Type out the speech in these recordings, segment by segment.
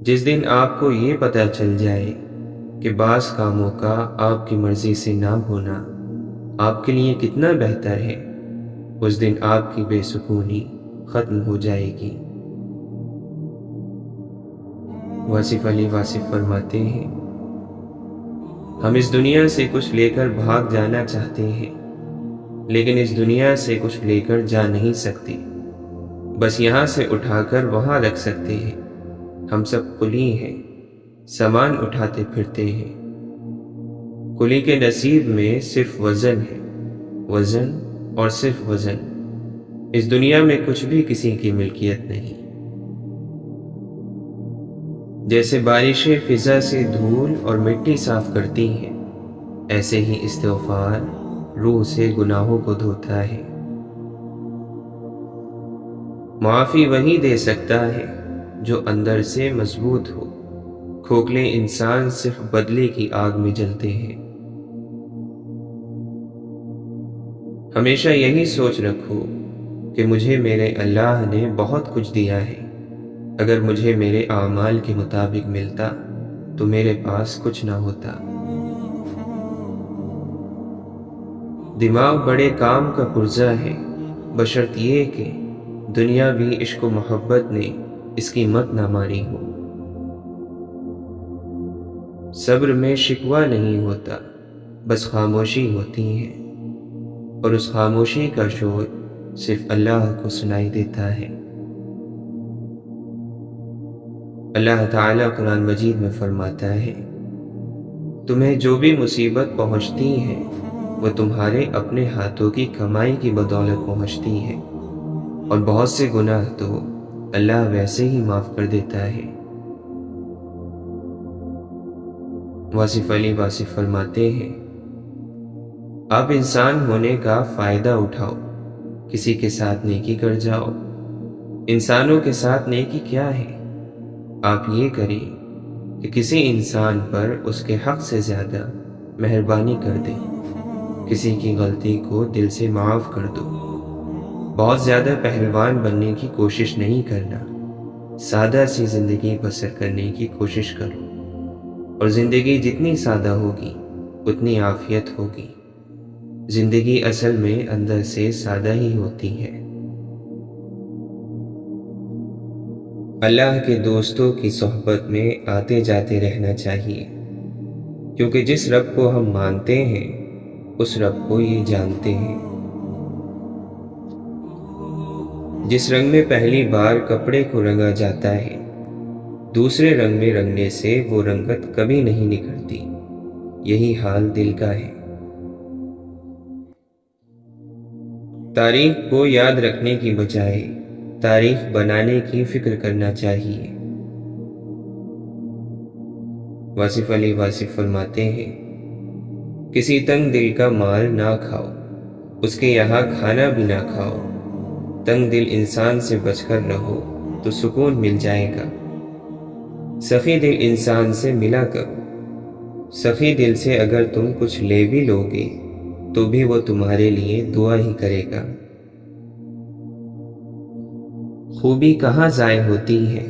جس دن آپ کو یہ پتہ چل جائے کہ بعض کاموں کا آپ کی مرضی سے نہ ہونا آپ کے لیے کتنا بہتر ہے، اس دن آپ کی بے سکونی ختم ہو جائے گی۔ واصف علی واصف فرماتے ہیں، ہم اس دنیا سے کچھ لے کر بھاگ جانا چاہتے ہیں، لیکن اس دنیا سے کچھ لے کر جا نہیں سکتے، بس یہاں سے اٹھا کر وہاں رکھ سکتے ہیں۔ ہم سب قلی ہیں، سامان اٹھاتے پھرتے ہیں۔ قلی کے نصیب میں صرف وزن ہے، وزن اور صرف وزن۔ اس دنیا میں کچھ بھی کسی کی ملکیت نہیں۔ جیسے بارشیں فضا سے دھول اور مٹی صاف کرتی ہیں، ایسے ہی استغفار روح سے گناہوں کو دھوتا ہے۔ معافی وہی دے سکتا ہے جو اندر سے مضبوط ہو۔ کھوکھلے انسان صرف بدلے کی آگ میں جلتے ہیں۔ ہمیشہ یہی سوچ رکھو کہ مجھے میرے اللہ نے بہت کچھ دیا ہے۔ اگر مجھے میرے اعمال کے مطابق ملتا تو میرے پاس کچھ نہ ہوتا۔ دماغ بڑے کام کا پرزہ ہے، بشرط یہ کہ دنیاوی عشق و محبت نے اس کی مت نہ ماری ہو۔ صبر میں شکوہ نہیں ہوتا، بس خاموشی ہوتی ہے، اور اس خاموشی کا شور صرف اللہ کو سنائی دیتا ہے۔ اللہ تعالیٰ قرآن مجید میں فرماتا ہے، تمہیں جو بھی مصیبت پہنچتی ہے وہ تمہارے اپنے ہاتھوں کی کمائی کی بدولت پہنچتی ہے، اور بہت سے گناہ تو اللہ ویسے ہی معاف کر دیتا ہے۔ واصف علی واصف فرماتے ہیں، آپ انسان ہونے کا فائدہ اٹھاؤ، کسی کے ساتھ نیکی کر جاؤ۔ انسانوں کے ساتھ نیکی کیا ہے؟ آپ یہ کریں کہ کسی انسان پر اس کے حق سے زیادہ مہربانی کر دیں، کسی کی غلطی کو دل سے معاف کر دو۔ بہت زیادہ پہلوان بننے کی کوشش نہیں کرنا، سادہ سی زندگی بسر کرنے کی کوشش کرو، اور زندگی جتنی سادہ ہوگی اتنی عافیت ہوگی۔ زندگی اصل میں اندر سے سادہ ہی ہوتی ہے۔ اللہ کے دوستوں کی صحبت میں آتے جاتے رہنا چاہیے، کیونکہ جس رب کو ہم مانتے ہیں اس رب کو یہ جانتے ہیں۔ جس رنگ میں پہلی بار کپڑے کو رنگا جاتا ہے، دوسرے رنگ میں رنگنے سے وہ رنگت کبھی نہیں نکھرتی، یہی حال دل کا ہے۔ تاریخ کو یاد رکھنے کی بجائے تاریخ بنانے کی فکر کرنا چاہیے۔ واصف علی واصف فرماتے ہیں، کسی تنگ دل کا مال نہ کھاؤ، اس کے یہاں کھانا بھی نہ کھاؤ۔ تنگ دل انسان سے بچ کر رہو تو سکون مل جائے گا۔ سخی دل انسان سے ملا کرو، سخی دل سے اگر تم کچھ لے بھی لوگے تو بھی وہ تمہارے لیے دعا ہی کرے گا۔ خوبی کہاں ضائع ہوتی ہے؟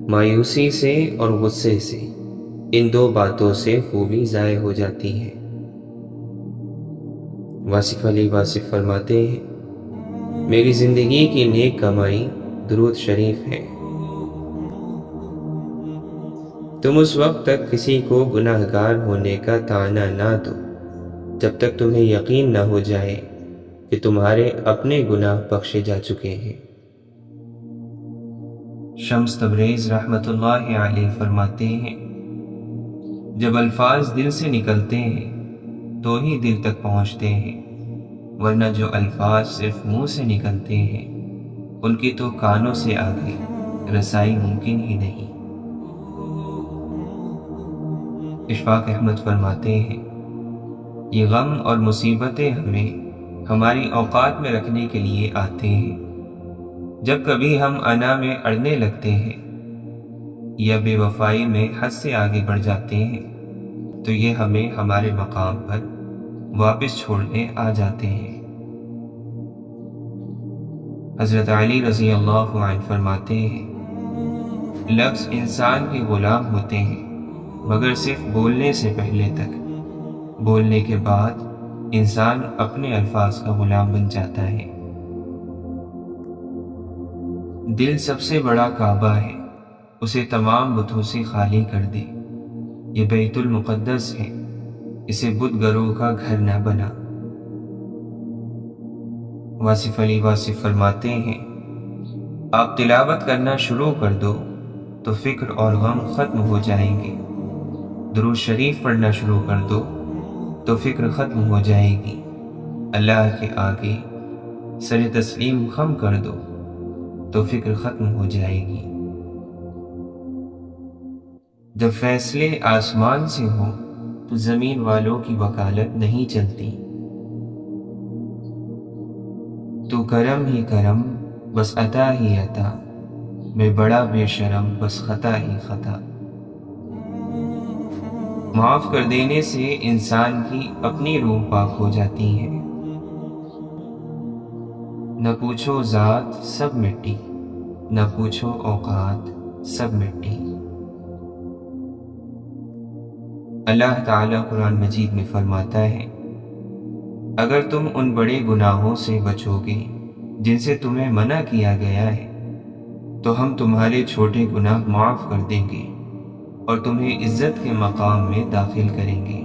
مایوسی سے اور غصے سے، ان دو باتوں سے خوبی ضائع ہو جاتی ہے۔ واصف علی واصف فرماتے ہیں، میری زندگی کی نیک کمائی درود شریف ہے۔ تم اس وقت تک کسی کو گناہگار ہونے کا طعنہ نہ دو جب تک تمہیں یقین نہ ہو جائے کہ تمہارے اپنے گناہ بخشے جا چکے ہیں۔ شمس تبریز رحمۃ اللہ علیہ فرماتے ہیں، جب الفاظ دل سے نکلتے ہیں تو ہی دل تک پہنچتے ہیں، ورنہ جو الفاظ صرف منہ سے نکلتے ہیں ان کی تو کانوں سے آگے رسائی ممکن ہی نہیں۔ اشفاق احمد فرماتے ہیں، یہ غم اور مصیبتیں ہمیں ہماری اوقات میں رکھنے کے لیے آتے ہیں۔ جب کبھی ہم انا میں اڑنے لگتے ہیں یا بے وفائی میں حد سے آگے بڑھ جاتے ہیں تو یہ ہمیں ہمارے مقام پر واپس چھوڑنے آ جاتے ہیں۔ حضرت علی رضی اللہ عنہ فرماتے ہیں، لفظ انسان کے غلام ہوتے ہیں مگر صرف بولنے سے پہلے تک، بولنے کے بعد انسان اپنے الفاظ کا غلام بن جاتا ہے۔ دل سب سے بڑا کعبہ ہے، اسے تمام بتوں سے خالی کر دے۔ یہ بیت المقدس ہے، اسے بت گروں کا گھر نہ بنا۔ واصف علی واصف فرماتے ہیں، آپ تلاوت کرنا شروع کر دو تو فکر اور غم ختم ہو جائیں گے، درود شریف پڑھنا شروع کر دو تو فکر ختم ہو جائے گی، اللہ کے آگے سر تسلیم خم کر دو تو فکر ختم ہو جائے گی۔ جب فیصلے آسمان سے ہوں تو زمین والوں کی وکالت نہیں چلتی۔ تو کرم ہی کرم بس عطا ہی عطا، میں بڑا بے شرم بس خطا ہی خطا۔ معاف کر دینے سے انسان کی اپنی روح پاک ہو جاتی ہے۔ نہ پوچھو ذات سب مٹی، نہ پوچھو اوقات سب مٹی۔ اللہ تعالیٰ قرآن مجید میں فرماتا ہے، اگر تم ان بڑے گناہوں سے بچو گے جن سے تمہیں منع کیا گیا ہے تو ہم تمہارے چھوٹے گناہ معاف کر دیں گے اور تمہیں عزت کے مقام میں داخل کریں گے۔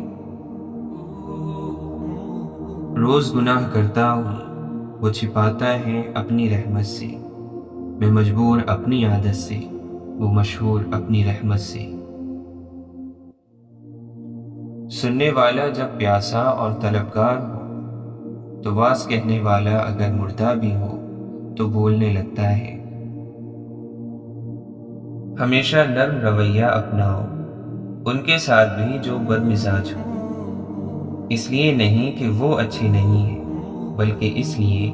روز گناہ کرتا ہوں، وہ چھپاتا ہے اپنی رحمت سے، میں مجبور اپنی عادت سے، وہ مشہور اپنی رحمت سے۔ سننے والا جب پیاسا اور طلبگار ہو تو واز کہنے والا اگر مردہ بھی ہو تو بولنے لگتا ہے۔ ہمیشہ نرم رویہ اپناؤ ان کے ساتھ بھی جو بد مزاج ہو، اس لیے نہیں کہ وہ اچھے نہیں ہیں بلکہ اس لیے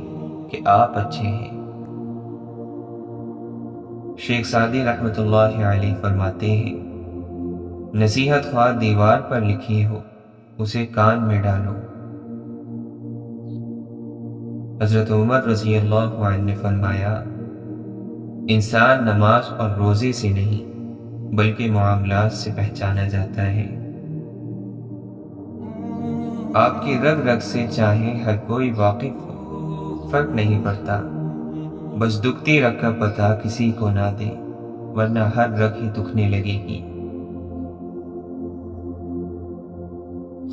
کہ آپ اچھے ہیں۔ شیخ سعدی رحمۃ اللہ علیہ فرماتے ہیں، نصیحت خواہ دیوار پر لکھی ہو اسے کان میں ڈالو۔ حضرت عمر رضی اللہ عنہ نے فرمایا، انسان نماز اور روزے سے نہیں بلکہ معاملات سے پہچانا جاتا ہے۔ آپ کی رگ رگ سے چاہے ہر کوئی واقف ہو، فرق نہیں پڑتا، بس دکھتی رگ کا پتہ کسی کو نہ دے ورنہ ہر رگ ہی دکھنے لگے گی۔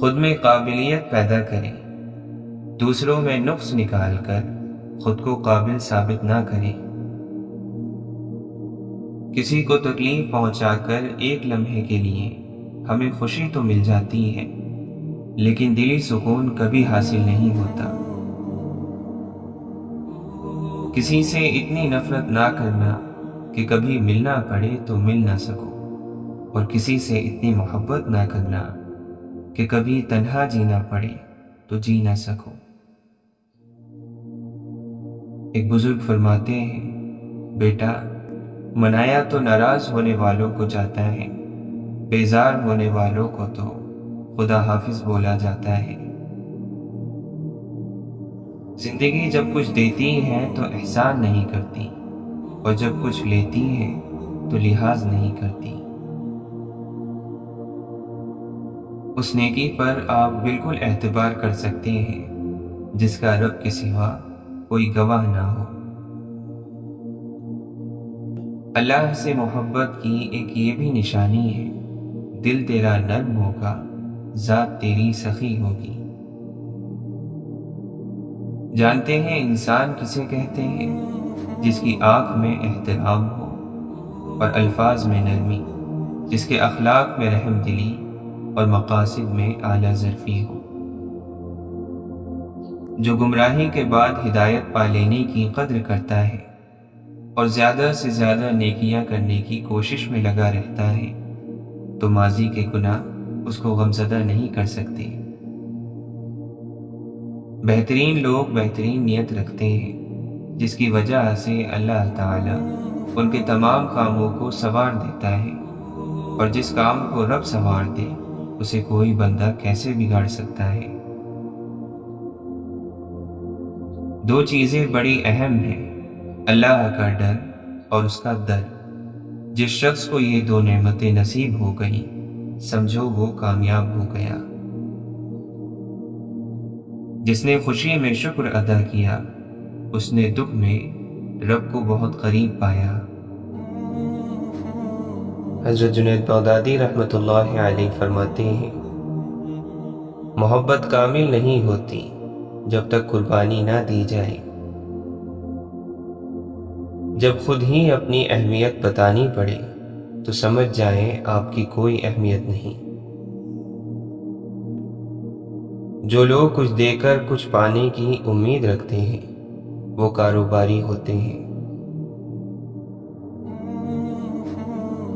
خود میں قابلیت پیدا کریں، دوسروں میں نقص نکال کر خود کو قابل ثابت نہ کریں۔ کسی کو تکلیف پہنچا کر ایک لمحے کے لیے ہمیں خوشی تو مل جاتی ہے لیکن دلی سکون کبھی حاصل نہیں ہوتا۔ کسی سے اتنی نفرت نہ کرنا کہ کبھی ملنا پڑے تو مل نہ سکو، اور کسی سے اتنی محبت نہ کرنا کہ کبھی تنہا جینا پڑے تو جی نہ سکو۔ ایک بزرگ فرماتے ہیں، بیٹا منایا تو ناراض ہونے والوں کو جاتا ہے، بیزار ہونے والوں کو تو خدا حافظ بولا جاتا ہے۔ زندگی جب کچھ دیتی ہے تو احسان نہیں کرتی، اور جب کچھ لیتی ہے تو لحاظ نہیں کرتی۔ اس نیکی پر آپ بالکل اعتبار کر سکتے ہیں جس کا رب کے سوا کوئی گواہ نہ ہو۔ اللہ سے محبت کی ایک یہ بھی نشانی ہے، دل تیرا نرم ہوگا، ذات تیری سخی ہوگی۔ جانتے ہیں انسان کسے کہتے ہیں؟ جس کی آنکھ میں احترام ہو اور الفاظ میں نرمی، جس کے اخلاق میں رحم دلی اور مقاصد میں اعلیٰ ظرفی ہو، جو گمراہی کے بعد ہدایت پا لینے کی قدر کرتا ہے اور زیادہ سے زیادہ نیکیاں کرنے کی کوشش میں لگا رہتا ہے، تو ماضی کے گناہ اس کو غمزدہ نہیں کر سکتے۔ بہترین لوگ بہترین نیت رکھتے ہیں، جس کی وجہ سے اللہ تعالیٰ ان کے تمام کاموں کو سنوار دیتا ہے، اور جس کام کو رب سنوار دے اسے کوئی بندہ کیسے بگاڑ سکتا ہے۔ دو چیزیں بڑی اہم ہیں، اللہ کا ڈر اور اس کا در۔ جس شخص کو یہ دو نعمتیں نصیب ہو گئیں سمجھو وہ کامیاب ہو گیا۔ جس نے خوشی میں شکر ادا کیا اس نے دکھ میں رب کو بہت قریب پایا۔ حضرت جنید بغدادی رحمۃ اللہ علیہ فرماتے ہیں، محبت کامل نہیں ہوتی جب تک قربانی نہ دی جائے۔ جب خود ہی اپنی اہمیت بتانی پڑے تو سمجھ جائیں آپ کی کوئی اہمیت نہیں۔ جو لوگ کچھ دے کر کچھ پانے کی امید رکھتے ہیں وہ کاروباری ہوتے ہیں۔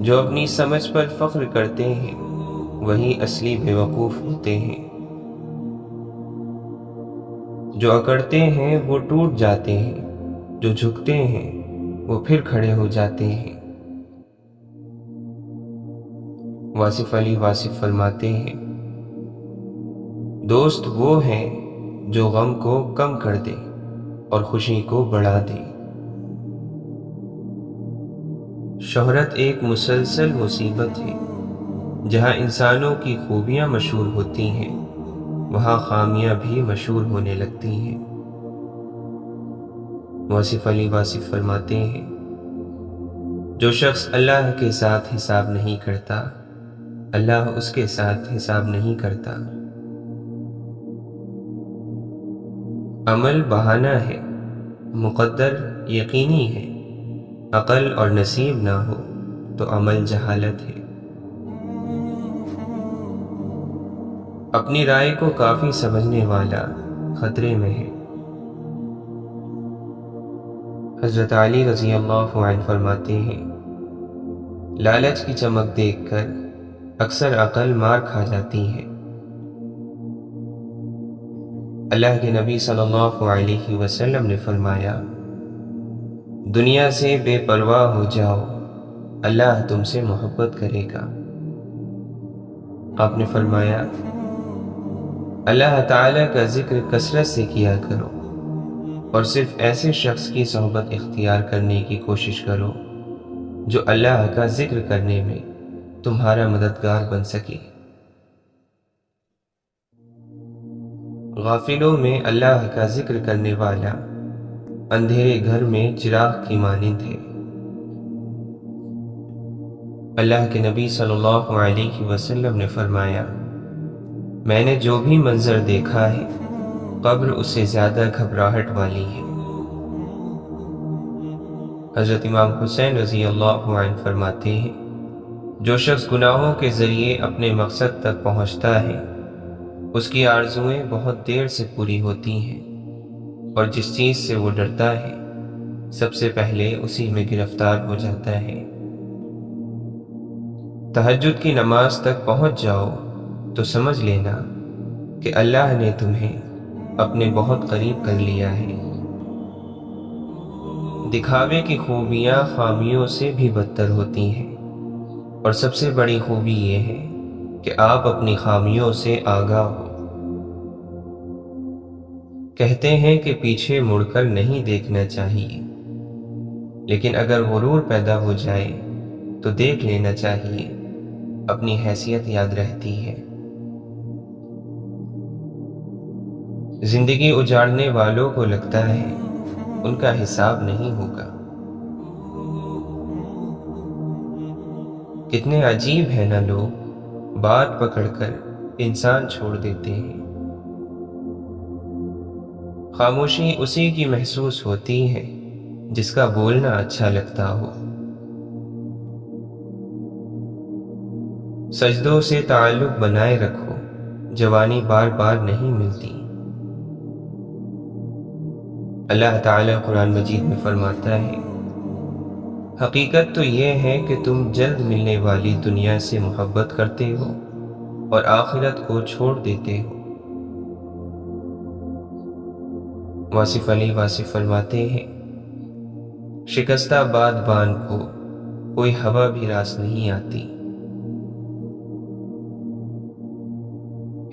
جو اپنی سمجھ پر فخر کرتے ہیں وہی اصلی بیوقوف ہوتے ہیں۔ جو اکڑتے ہیں وہ ٹوٹ جاتے ہیں، جو جھکتے ہیں وہ پھر کھڑے ہو جاتے ہیں۔ واصف علی واصف فرماتے ہیں، دوست وہ ہیں جو غم کو کم کر دے اور خوشی کو بڑھا دے۔ شہرت ایک مسلسل مصیبت ہے۔ جہاں انسانوں کی خوبیاں مشہور ہوتی ہیں وہاں خامیاں بھی مشہور ہونے لگتی ہیں۔ واصف علی واصف فرماتے ہیں، جو شخص اللہ کے ساتھ حساب نہیں کرتا اللہ اس کے ساتھ حساب نہیں کرتا۔ عمل بہانہ ہے، مقدر یقینی ہے۔ عقل اور نصیب نہ ہو تو عمل جہالت ہے۔ اپنی رائے کو کافی سمجھنے والا خطرے میں ہے۔ حضرت علی رضی اللہ عنہ فرماتے ہیں، لالچ کی چمک دیکھ کر اکثر عقل مار کھا جاتی ہے۔ اللہ کے نبی صلی اللہ علیہ وسلم نے فرمایا، دنیا سے بے پرواہ ہو جاؤ اللہ تم سے محبت کرے گا۔ آپ نے فرمایا، اللہ تعالیٰ کا ذکر کثرت سے کیا کرو اور صرف ایسے شخص کی صحبت اختیار کرنے کی کوشش کرو جو اللہ کا ذکر کرنے میں تمہارا مددگار بن سکے۔ غافلوں میں اللہ کا ذکر کرنے والا اندھیرے گھر میں چراغ کی مانند ہے۔ اللہ کے نبی صلی اللہ علیہ وسلم نے فرمایا، میں نے جو بھی منظر دیکھا ہے قبر اس سے زیادہ گھبراہٹ والی ہے۔ حضرت امام حسین رضی اللہ عنہ فرماتے ہیں، جو شخص گناہوں کے ذریعے اپنے مقصد تک پہنچتا ہے اس کی آرزوئیں بہت دیر سے پوری ہوتی ہیں اور جس چیز سے وہ ڈرتا ہے سب سے پہلے اسی میں گرفتار ہو جاتا ہے۔ تہجد کی نماز تک پہنچ جاؤ تو سمجھ لینا کہ اللہ نے تمہیں اپنے بہت قریب کر لیا ہے۔ دکھاوے کی خوبیاں خامیوں سے بھی بدتر ہوتی ہیں، اور سب سے بڑی خوبی یہ ہے کہ آپ اپنی خامیوں سے آگاہ ہو۔ کہتے ہیں کہ پیچھے مڑ کر نہیں دیکھنا چاہیے، لیکن اگر غرور پیدا ہو جائے تو دیکھ لینا چاہیے، اپنی حیثیت یاد رہتی ہے۔ زندگی اجاڑنے والوں کو لگتا ہے ان کا حساب نہیں ہوگا۔ کتنے عجیب ہیں نا لوگ، بات پکڑ کر انسان چھوڑ دیتے ہیں۔ خاموشی اسی کی محسوس ہوتی ہے جس کا بولنا اچھا لگتا ہو۔ سجدوں سے تعلق بنائے رکھو، جوانی بار بار نہیں ملتی۔ اللہ تعالیٰ قرآن مجید میں فرماتا ہے، حقیقت تو یہ ہے کہ تم جلد ملنے والی دنیا سے محبت کرتے ہو اور آخرت کو چھوڑ دیتے ہو۔ واصف علی واصف فرماتے ہیں، شکستہ بادبان کو کوئی ہوا بھی راس نہیں آتی۔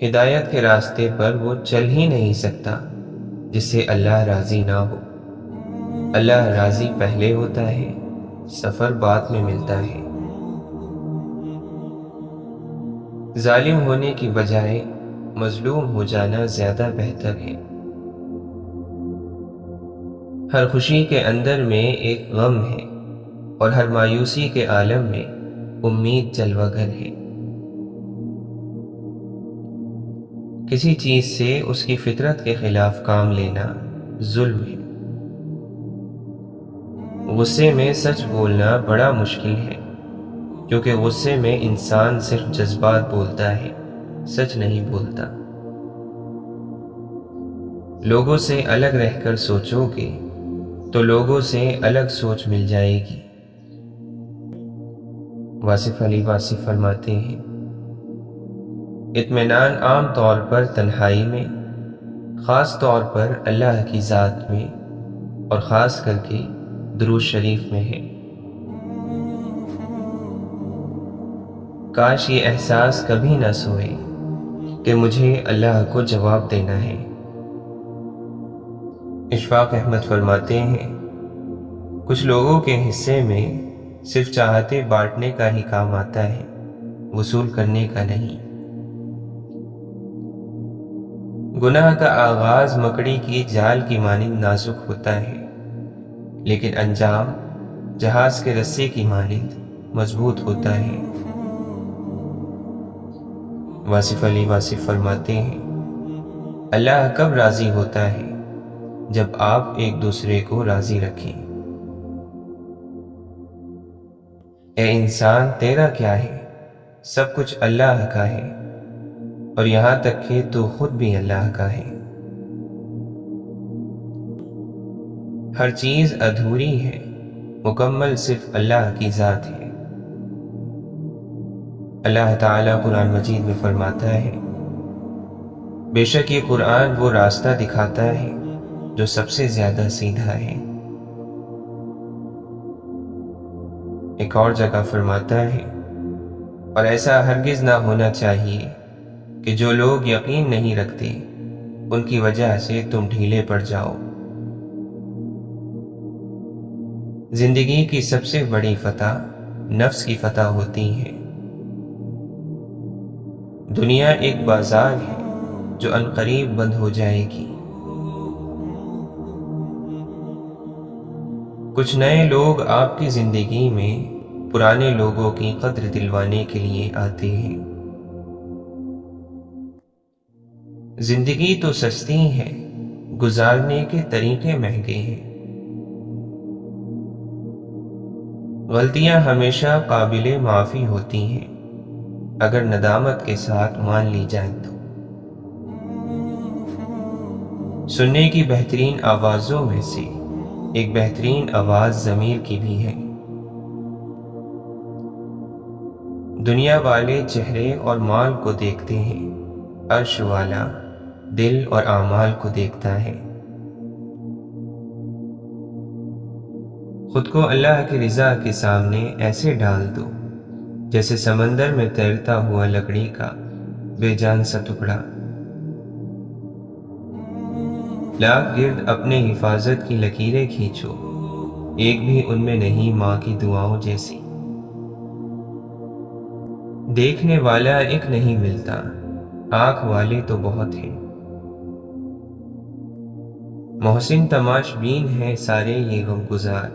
ہدایت کے راستے پر وہ چل ہی نہیں سکتا جس سے اللہ راضی نہ ہو۔ اللہ راضی پہلے ہوتا ہے سفر بعد میں ملتا ہے۔ ظالم ہونے کی بجائے مظلوم ہو جانا زیادہ بہتر ہے۔ ہر خوشی کے اندر میں ایک غم ہے اور ہر مایوسی کے عالم میں امید جلوہ گر ہے۔ کسی چیز سے اس کی فطرت کے خلاف کام لینا ظلم ہے۔ غصے میں سچ بولنا بڑا مشکل ہے، کیونکہ غصے میں انسان صرف جذبات بولتا ہے، سچ نہیں بولتا۔ لوگوں سے الگ رہ کر سوچو گے تو لوگوں سے الگ سوچ مل جائے گی۔ واصف علی واصف فرماتے ہیں، اطمینان عام طور پر تنہائی میں، خاص طور پر اللہ کی ذات میں اور خاص کر کے درود شریف میں ہے۔ کاش یہ احساس کبھی نہ سوئے کہ مجھے اللہ کو جواب دینا ہے۔ اشفاق احمد فرماتے ہیں، کچھ لوگوں کے حصے میں صرف چاہتے بانٹنے کا ہی کام آتا ہے، وصول کرنے کا نہیں۔ گناہ کا آغاز مکڑی کی جال کی مانند نازک ہوتا ہے، لیکن انجام جہاز کے رسے کی مانند مضبوط ہوتا ہے۔ واصف علی واصف فرماتے ہیں، اللہ کب راضی ہوتا ہے؟ جب آپ ایک دوسرے کو راضی رکھیں۔ اے انسان، تیرا کیا ہے؟ سب کچھ اللہ کا ہے، اور یہاں تک کہ تو خود بھی اللہ کا ہے۔ ہر چیز ادھوری ہے، مکمل صرف اللہ کی ذات ہے۔ اللہ تعالیٰ قرآن مجید میں فرماتا ہے، بے شک یہ قرآن وہ راستہ دکھاتا ہے جو سب سے زیادہ سیدھا ہے۔ ایک اور جگہ فرماتا ہے، اور ایسا ہرگز نہ ہونا چاہیے کہ جو لوگ یقین نہیں رکھتے ان کی وجہ سے تم ڈھیلے پڑ جاؤ۔ زندگی کی سب سے بڑی فتح نفس کی فتح ہوتی ہے۔ دنیا ایک بازار ہے جو عنقریب بند ہو جائے گی۔ کچھ نئے لوگ آپ کی زندگی میں پرانے لوگوں کی قدر دلوانے کے لیے آتے ہیں۔ زندگی تو سستی ہے، گزارنے کے طریقے مہنگے ہیں۔ غلطیاں ہمیشہ قابل معافی ہوتی ہیں اگر ندامت کے ساتھ مان لی جائیں تو۔ سننے کی بہترین آوازوں میں سے ایک بہترین آواز ضمیر کی بھی ہے۔ دنیا والے چہرے اور مال کو دیکھتے ہیں، عرش والا دل اور اعمال کو دیکھتا ہے۔ خود کو اللہ کی رضا کے سامنے ایسے ڈال دو جیسے سمندر میں تیرتا ہوا لکڑی کا بے جان سا ٹکڑا۔ لاکھ گرد اپنے حفاظت کی لکیریں کھینچو، ایک بھی ان میں نہیں ماں کی دعاؤں جیسی۔ دیکھنے والا ایک نہیں ملتا، آنکھ والے تو بہت ہیں۔ محسن تماش بین ہے سارے یہ غم گزار،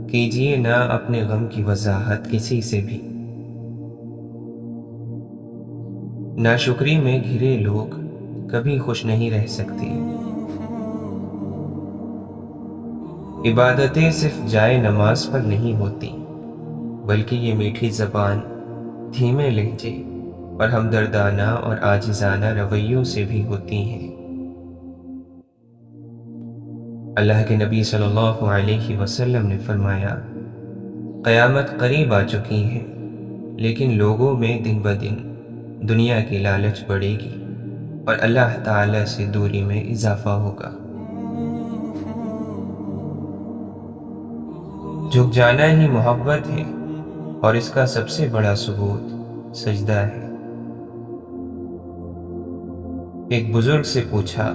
کیجیے نہ اپنے غم کی وضاحت کسی سے بھی۔ ناشکری میں گھرے لوگ کبھی خوش نہیں رہ سکتے۔ عبادتیں صرف جائے نماز پر نہیں ہوتی، بلکہ یہ میٹھی زبان، دھیمے لہجے اور ہمدردانہ اور عاجزانہ رویوں سے بھی ہوتی ہیں۔ اللہ کے نبی صلی اللہ علیہ وسلم نے فرمایا، قیامت قریب آ چکی ہے، لیکن لوگوں میں دن بدن دنیا کی لالچ بڑھے گی اور اللہ تعالی سے دوری میں اضافہ ہوگا۔ جھک جانا ہی محبت ہے، اور اس کا سب سے بڑا ثبوت سجدہ ہے۔ ایک بزرگ سے پوچھا،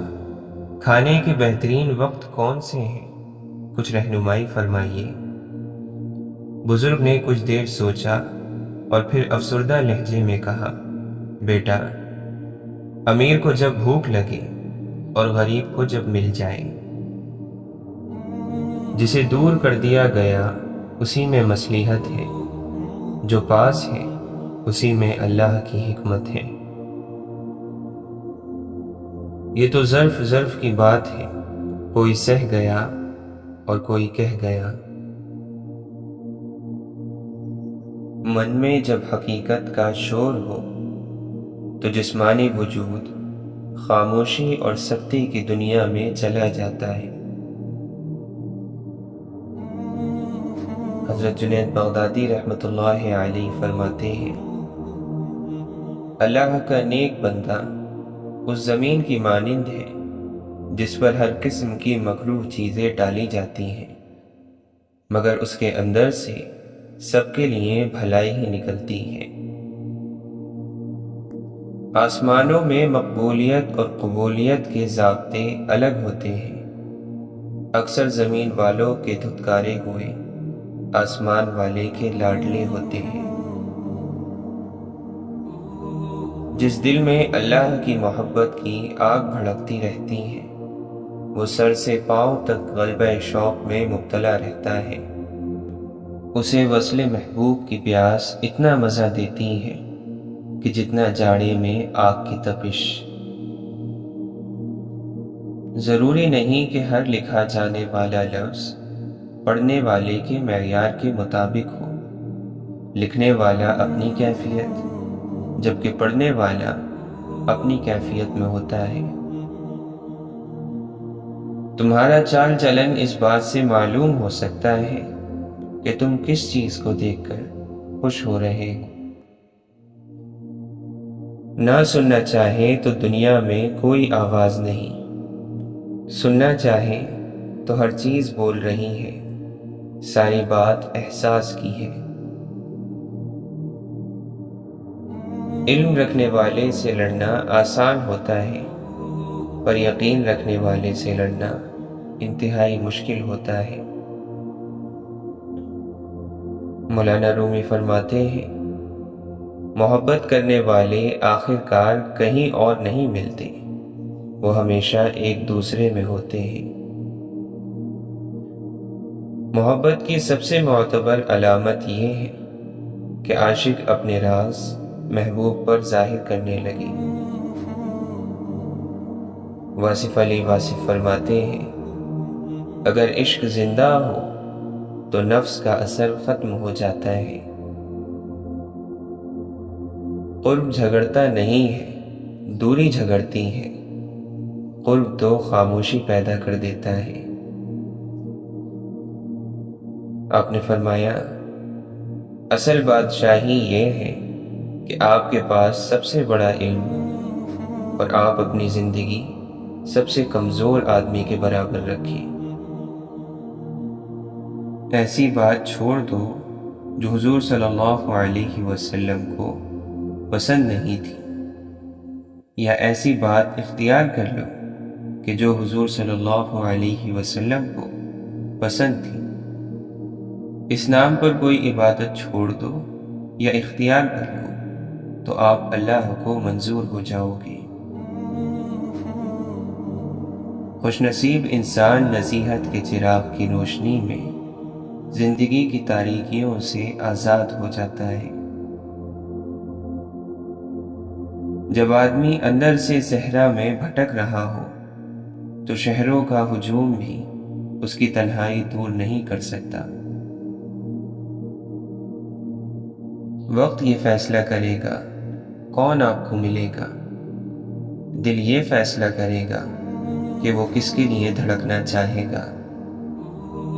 کھانے کے بہترین وقت کون سے ہیں؟ کچھ رہنمائی فرمائیے۔ بزرگ نے کچھ دیر سوچا اور پھر افسردہ لہجے میں کہا، بیٹا، امیر کو جب بھوک لگے اور غریب کو جب مل جائے، جسے دور کر دیا گیا اسی میں مصلحت ہے، جو پاس ہے اسی میں اللہ کی حکمت ہے۔ یہ تو ظرف ظرف کی بات ہے، کوئی سہ گیا اور کوئی کہہ گیا۔ من میں جب حقیقت کا شور ہو تو جسمانی وجود خاموشی اور سکتی کی دنیا میں چلا جاتا ہے۔ حضرت جنید بغدادی رحمۃ اللہ علیہ فرماتے ہیں، اللہ کا نیک بندہ اس زمین کی مانند ہے جس پر ہر قسم کی مکروہ چیزیں ڈالی جاتی ہیں، مگر اس کے اندر سے سب کے لیے بھلائی ہی نکلتی ہے۔ آسمانوں میں مقبولیت اور قبولیت کے ضابطے الگ ہوتے ہیں۔ اکثر زمین والوں کے دھتکارے ہوئے آسمان والے کے لاڈلے ہوتے ہیں۔ جس دل میں اللہ کی محبت کی آگ بھڑکتی رہتی ہے، وہ سر سے پاؤں تک غلبہ شوق میں مبتلا رہتا ہے۔ اسے وصل محبوب کی پیاس اتنا مزہ دیتی ہے کہ جتنا جاڑے میں آگ کی تپش۔ ضروری نہیں کہ ہر لکھا جانے والا لفظ پڑھنے والے کے معیار کے مطابق ہو۔ لکھنے والا اپنی کیفیت، جبکہ پڑھنے والا اپنی کیفیت میں ہوتا ہے۔ تمہارا چال چلن اس بات سے معلوم ہو سکتا ہے کہ تم کس چیز کو دیکھ کر خوش ہو رہے ہو۔ نہ سننا چاہے تو دنیا میں کوئی آواز نہیں، سننا چاہے تو ہر چیز بول رہی ہے، ساری بات احساس کی ہے۔ علم رکھنے والے سے لڑنا آسان ہوتا ہے، پر یقین رکھنے والے سے لڑنا انتہائی مشکل ہوتا ہے۔ مولانا رومی فرماتے ہیں، محبت کرنے والے آخر کار کہیں اور نہیں ملتے، وہ ہمیشہ ایک دوسرے میں ہوتے ہیں۔ محبت کی سب سے معتبر علامت یہ ہے کہ عاشق اپنے راز محبوب پر ظاہر کرنے لگے۔ واصف علی واصف فرماتے ہیں، اگر عشق زندہ ہو تو نفس کا اثر ختم ہو جاتا ہے۔ قرب جھگڑتا نہیں ہے، دوری جھگڑتی ہے۔ قرب تو خاموشی پیدا کر دیتا ہے۔ آپ نے فرمایا، اصل بادشاہی یہ ہے کہ آپ کے پاس سب سے بڑا علم اور آپ اپنی زندگی سب سے کمزور آدمی کے برابر رکھیں۔ ایسی بات چھوڑ دو جو حضور صلی اللہ علیہ وسلم کو پسند نہیں تھی، یا ایسی بات اختیار کر لو کہ جو حضور صلی اللہ علیہ وسلم کو پسند تھی۔ اس نام پر کوئی عبادت چھوڑ دو یا اختیار کر لو تو آپ اللہ کو منظور ہو جاؤ گے۔ خوش نصیب انسان نصیحت کے چراغ کی روشنی میں زندگی کی تاریکیوں سے آزاد ہو جاتا ہے۔ جب آدمی اندر سے صحرا میں بھٹک رہا ہو تو شہروں کا ہجوم بھی اس کی تنہائی دور نہیں کر سکتا۔ وقت یہ فیصلہ کرے گا کون آپ کو ملے گا، دل یہ فیصلہ کرے گا کہ وہ کس کے لیے دھڑکنا چاہے گا،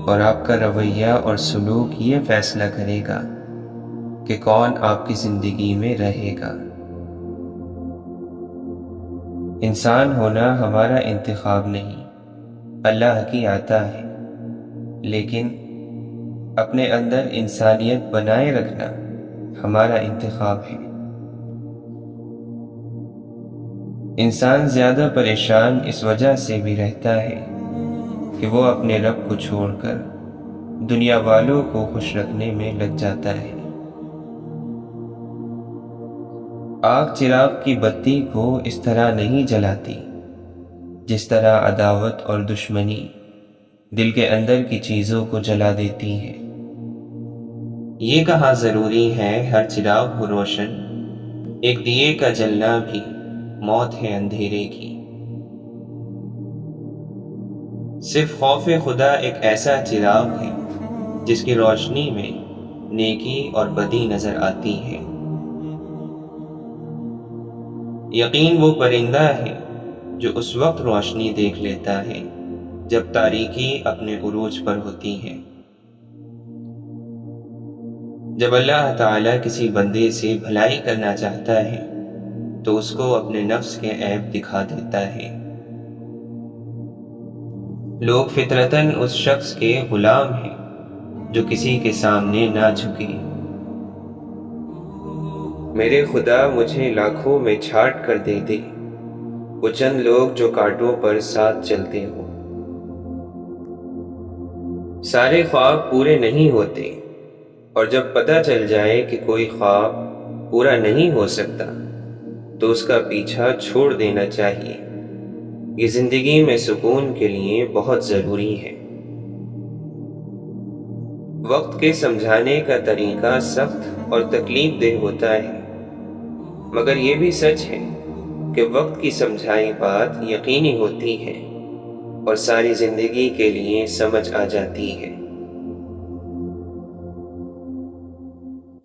اور آپ کا رویہ اور سلوک یہ فیصلہ کرے گا کہ کون آپ کی زندگی میں رہے گا۔ انسان ہونا ہمارا انتخاب نہیں، اللہ کی عطا ہے، لیکن اپنے اندر انسانیت بنائے رکھنا ہمارا انتخاب ہے۔ انسان زیادہ پریشان اس وجہ سے بھی رہتا ہے کہ وہ اپنے رب کو چھوڑ کر دنیا والوں کو خوش رکھنے میں لگ جاتا ہے۔ آگ چراغ کی بتی کو اس طرح نہیں جلاتی جس طرح عداوت اور دشمنی دل کے اندر کی چیزوں کو جلا دیتی ہے۔ یہ کہا ضروری ہے ہر چراغ ہو روشن، ایک دیے کا جلنا بھی موت ہے اندھیرے کی۔ صرف خوف خدا ایک ایسا چراغ ہے جس کی روشنی میں نیکی اور بدی نظر آتی ہے۔ یقین وہ پرندہ ہے جو اس وقت روشنی دیکھ لیتا ہے جب تاریکی اپنے عروج پر ہوتی ہے۔ جب اللہ تعالیٰ کسی بندے سے بھلائی کرنا چاہتا ہے تو اس کو اپنے نفس کے عیب دکھا دیتا ہے۔ لوگ فطرتاً اس شخص کے غلام ہیں جو کسی کے سامنے نہ جھکے۔ میرے خدا مجھے لاکھوں میں چھانٹ کر دے دے، وہ چند لوگ جو کانٹوں پر ساتھ چلتے ہوں۔ سارے خواب پورے نہیں ہوتے، اور جب پتہ چل جائے کہ کوئی خواب پورا نہیں ہو سکتا تو اس کا پیچھا چھوڑ دینا چاہیے۔ یہ زندگی میں سکون کے لیے بہت ضروری ہے۔ وقت کے سمجھانے کا طریقہ سخت اور تکلیف دہ ہوتا ہے، مگر یہ بھی سچ ہے کہ وقت کی سمجھائی بات یقینی ہوتی ہے اور ساری زندگی کے لیے سمجھ آ جاتی ہے۔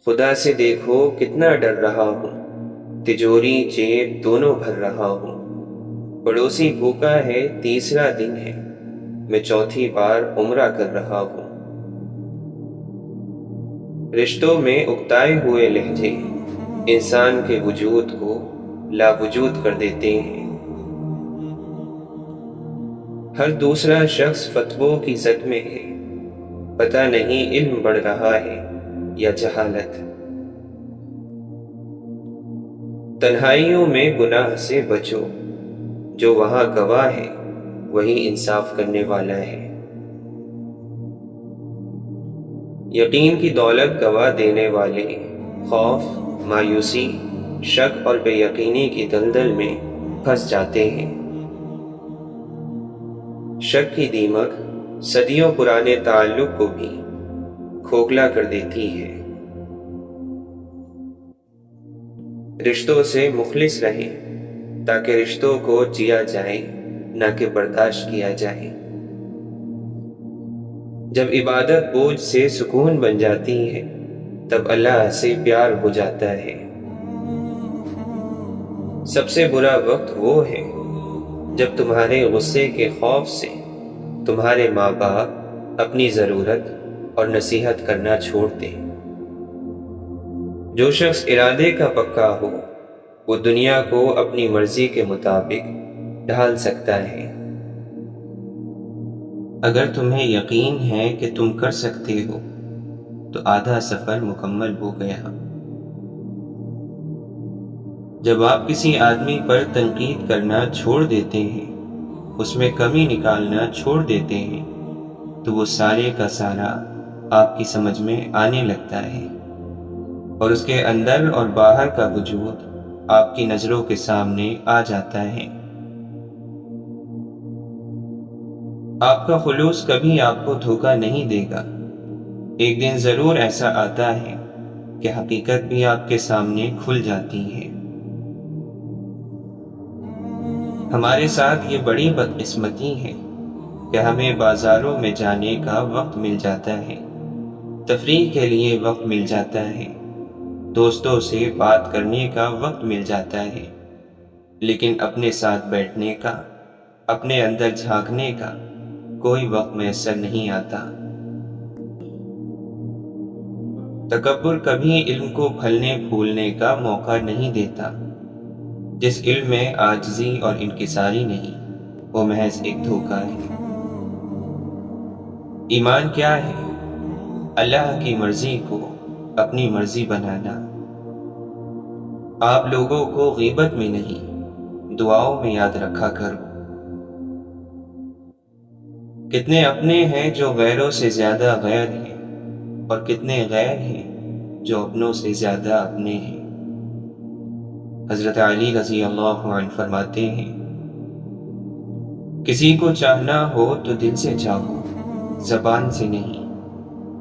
خدا سے دیکھو کتنا ڈر رہا ہوں، تجوری جیب دونوں بھر رہا ہوں۔ پڑوسی بھوکا ہے، تیسرا دن ہے، میں چوتھی بار عمرہ کر رہا ہوں۔ رشتوں میں اکتائے ہوئے لہجے انسان کے وجود کو لا وجود کر دیتے ہیں۔ ہر دوسرا شخص فتووں کی زد میں ہے، پتہ نہیں علم بڑھ رہا ہے یا جہالت۔ تنہائیوں میں گناہ سے بچو، جو وہاں گواہ ہے وہی انصاف کرنے والا ہے۔ یقین کی دولت گوا دینے والے خوف، مایوسی، شک اور بے یقینی کی دلدل میں پھنس جاتے ہیں۔ شک کی دیمک صدیوں پرانے تعلق کو بھی کھوکھلا کر دیتی ہے۔ رشتوں سے مخلص رہیں تاکہ رشتوں کو جیا جائے نہ کہ برداشت کیا جائے۔ جب عبادت بوجھ سے سکون بن جاتی ہے تب اللہ سے پیار ہو جاتا ہے۔ سب سے برا وقت وہ ہے جب تمہارے غصے کے خوف سے تمہارے ماں باپ اپنی ضرورت اور نصیحت کرنا چھوڑ دیں۔ جو شخص ارادے کا پکا ہو وہ دنیا کو اپنی مرضی کے مطابق ڈھال سکتا ہے۔ اگر تمہیں یقین ہے کہ تم کر سکتے ہو تو آدھا سفر مکمل ہو گیا۔ جب آپ کسی آدمی پر تنقید کرنا چھوڑ دیتے ہیں، اس میں کمی نکالنا چھوڑ دیتے ہیں، تو وہ سارے کا سارا آپ کی سمجھ میں آنے لگتا ہے اور اس کے اندر اور باہر کا وجود آپ کی نظروں کے سامنے آ جاتا ہے۔ آپ کا خلوص کبھی آپ کو دھوکہ نہیں دے گا۔ ایک دن ضرور ایسا آتا ہے کہ حقیقت بھی آپ کے سامنے کھل جاتی ہے۔ ہمارے ساتھ یہ بڑی بدقسمتی ہے کہ ہمیں بازاروں میں جانے کا وقت مل جاتا ہے، تفریح کے لیے وقت مل جاتا ہے، دوستوں سے بات کرنے کا وقت مل جاتا ہے، لیکن اپنے ساتھ بیٹھنے کا، اپنے اندر جھانکنے کا کوئی وقت میسر نہیں آتا۔ تکبر کبھی علم کو پھلنے پھولنے کا موقع نہیں دیتا۔ جس علم میں عاجزی اور انکساری نہیں، وہ محض ایک دھوکہ ہے۔ ایمان کیا ہے؟ اللہ کی مرضی کو اپنی مرضی بنانا۔ آپ لوگوں کو غیبت میں نہیں، دعاؤں میں یاد رکھا کرو۔ کتنے اپنے ہیں جو غیروں سے زیادہ غیر ہیں، اور کتنے غیر ہیں جو اپنوں سے زیادہ اپنے ہیں۔ حضرت علی رضی اللہ عنہ فرماتے ہیں، کسی کو چاہنا ہو تو دل سے چاہو، زبان سے نہیں،